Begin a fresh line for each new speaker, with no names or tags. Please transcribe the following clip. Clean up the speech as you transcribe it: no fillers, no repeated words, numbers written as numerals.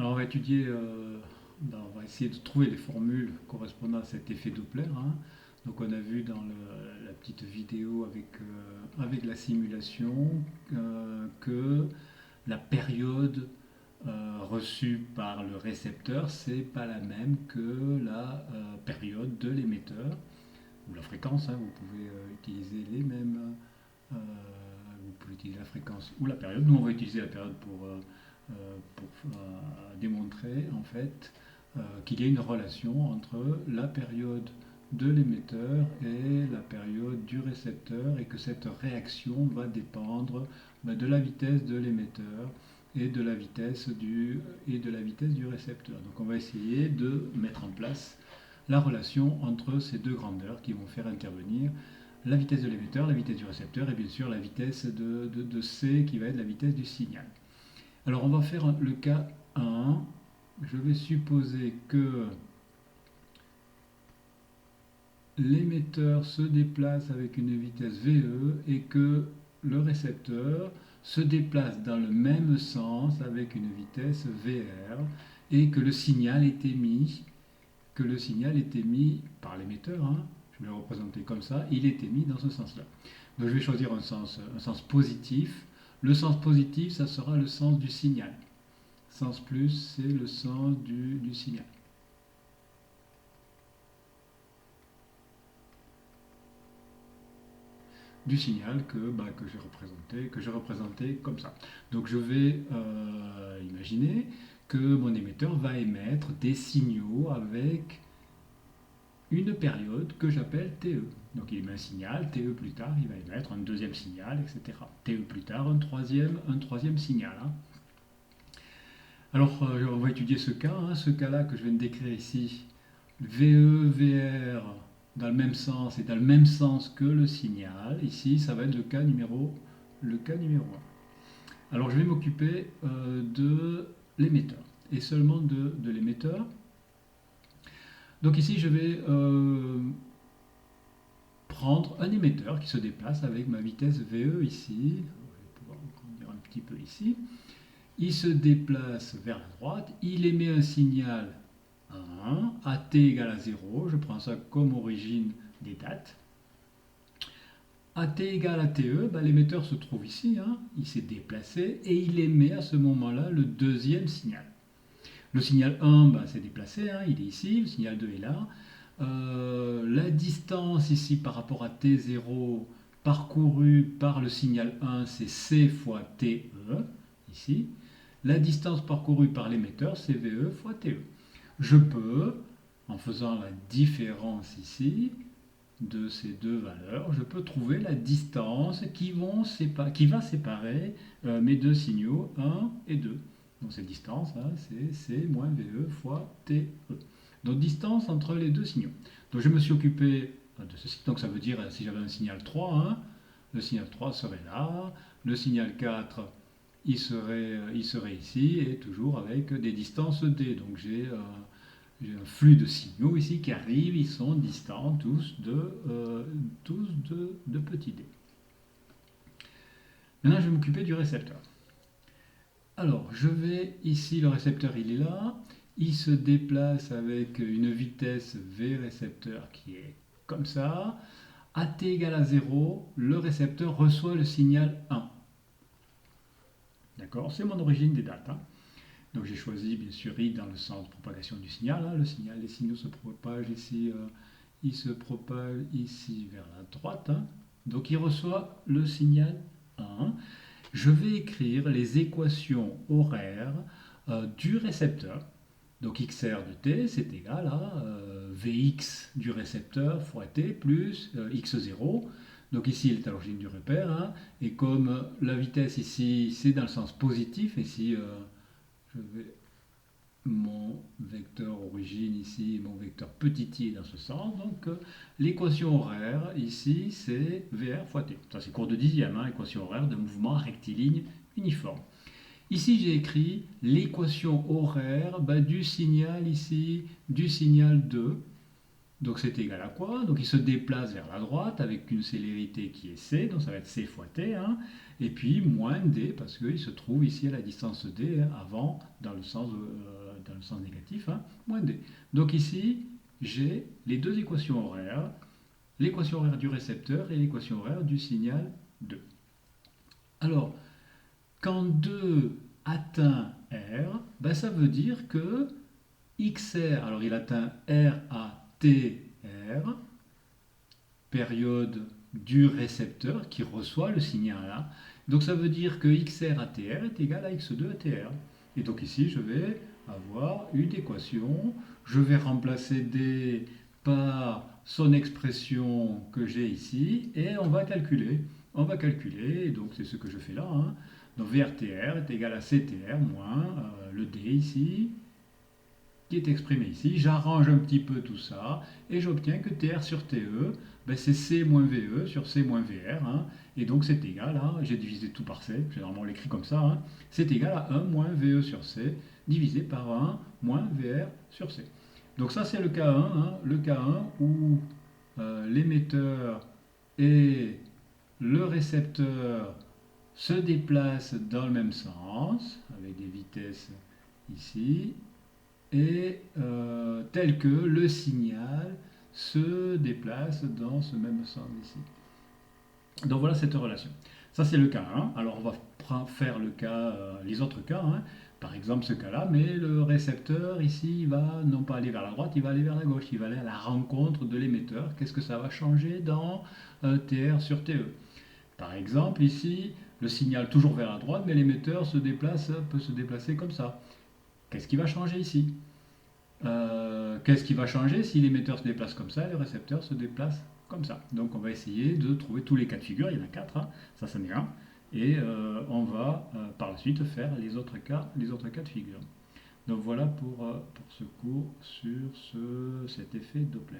Alors on va étudier, on va essayer de trouver les formules correspondant à cet effet Doppler, hein. Donc on a vu dans la petite vidéo avec la simulation que la période reçue par le récepteur, c'est pas la même que la période de l'émetteur, ou la fréquence, hein. Vous pouvez utiliser les mêmes, euh, vous pouvez utiliser la fréquence ou la période. Nous on va utiliser la période pour démontrer en fait qu'il y a une relation entre la période de l'émetteur et la période du récepteur et que cette réaction va dépendre de la vitesse de l'émetteur et de la vitesse du récepteur. Donc on va essayer de mettre en place la relation entre ces deux grandeurs qui vont faire intervenir la vitesse de l'émetteur, la vitesse du récepteur et bien sûr la vitesse de C qui va être la vitesse du signal. Alors on va faire le cas 1. Je vais supposer que l'émetteur se déplace avec une vitesse VE et que le récepteur se déplace dans le même sens avec une vitesse VR et que le signal est émis, par l'émetteur, hein, je vais le représenter comme ça, il est émis dans ce sens-là. Donc je vais choisir un sens positif. Le sens positif, ça sera le sens du signal. Sens plus, c'est le sens du signal. Du signal que j'ai représenté comme ça. Donc je vais imaginer que mon émetteur va émettre des signaux avec une période que j'appelle TE. Donc il émet un signal, TE plus tard, il va émettre un deuxième signal, etc. TE plus tard, un troisième signal, hein. Alors on va étudier ce cas, hein, ce cas-là que je viens de décrire ici, VE, VR, dans le même sens et dans le même sens que le signal. Ici, ça va être le cas numéro 1. Alors je vais m'occuper de l'émetteur et seulement de l'émetteur. Donc ici, je vais prendre un émetteur qui se déplace avec ma vitesse VE ici. Je vais pouvoir grandir un petit peu ici. Il se déplace vers la droite, il émet un signal à t égale à 0, je prends ça comme origine des dates. À t égale à TE, l'émetteur se trouve ici, hein, il s'est déplacé et il émet à ce moment-là le deuxième signal. Le signal 1 s'est déplacé, hein, il est ici, le signal 2 est là. La distance ici par rapport à T0 parcourue par le signal 1, c'est C fois TE, ici. La distance parcourue par l'émetteur, c'est VE fois TE. Je peux, en faisant la différence ici de ces deux valeurs, je peux trouver la distance qui va séparer mes deux signaux 1 et 2. Donc cette distance, hein, c'est C moins VE fois TE. Donc distance entre les deux signaux. Donc je me suis occupé de ceci. Donc ça veut dire, si j'avais un signal 3, hein, le signal 3 serait là, le signal 4 il serait ici et toujours avec des distances d. Donc j'ai un flux de signaux ici qui arrivent, ils sont distants tous de petit d. Maintenant je vais m'occuper du récepteur. Alors je vais ici, le récepteur il est là, il se déplace avec une vitesse v récepteur qui est comme ça. À t égale à 0, le récepteur reçoit le signal 1. D'accord, c'est mon origine des dates, hein. Donc j'ai choisi bien sûr I dans le sens de propagation du signal, hein. Les signaux se propagent ici, il se propage ici vers la droite, hein. Donc il reçoit le signal 1. Je vais écrire les équations horaires du récepteur. Donc XR de t, c'est égal à Vx du récepteur fois t plus x0. Donc ici, il est à l'origine du repère, hein, et comme la vitesse ici, c'est dans le sens positif, ici, je vais mon vecteur origine ici, mon vecteur petit i dans ce sens, donc l'équation horaire ici, c'est VR fois t. Ça, c'est cours de dixième, hein, équation horaire de mouvement rectiligne uniforme. Ici, j'ai écrit l'équation horaire du signal ici, du signal 2, Donc c'est égal à quoi? Donc il se déplace vers la droite avec une célérité qui est c, donc ça va être c fois t, hein, et puis moins d, parce qu'il se trouve ici à la distance d, avant, dans le sens négatif, hein, moins d. Donc ici, j'ai les deux équations horaires, l'équation horaire du récepteur et l'équation horaire du signal 2. Alors, quand 2 atteint R, ben ça veut dire que XR, alors il atteint R à TR, période du récepteur qui reçoit le signal là. Donc ça veut dire que XR à TR est égal à X2 à TR. Et donc ici, je vais avoir une équation. Je vais remplacer D par son expression que j'ai ici et on va calculer. On va calculer, et donc c'est ce que je fais là, hein. Donc VRTR est égal à CTR moins le D ici, qui est exprimé ici. J'arrange un petit peu tout ça et j'obtiens que TR sur TE, ben c'est C moins VE sur C moins VR, hein, et donc c'est égal à, j'ai divisé tout par C, généralement on l'écrit comme ça, hein, c'est égal à 1 moins VE sur C divisé par 1 moins VR sur C. Donc ça c'est le cas 1, hein, le cas 1 où l'émetteur et le récepteur se déplacent dans le même sens, avec des vitesses ici, et tel que le signal se déplace dans ce même sens ici. Donc voilà cette relation. Ça c'est le cas 1. Alors on va faire le cas, les autres cas, hein. Par exemple ce cas-là, mais le récepteur ici il va non pas aller vers la droite, il va aller vers la gauche, il va aller à la rencontre de l'émetteur. Qu'est-ce que ça va changer dans TR sur TE? Par exemple ici, le signal toujours vers la droite, mais l'émetteur peut se déplacer comme ça. Qu'est-ce qui va changer ici? Qu'est-ce qui va changer si l'émetteur se déplace comme ça et le récepteur se déplace comme ça? Donc on va essayer de trouver tous les cas de figure, il y en a 4, hein, ça c'en est un, et on va par la suite faire les autres cas de figure. Donc voilà pour ce cours sur cet effet Doppler.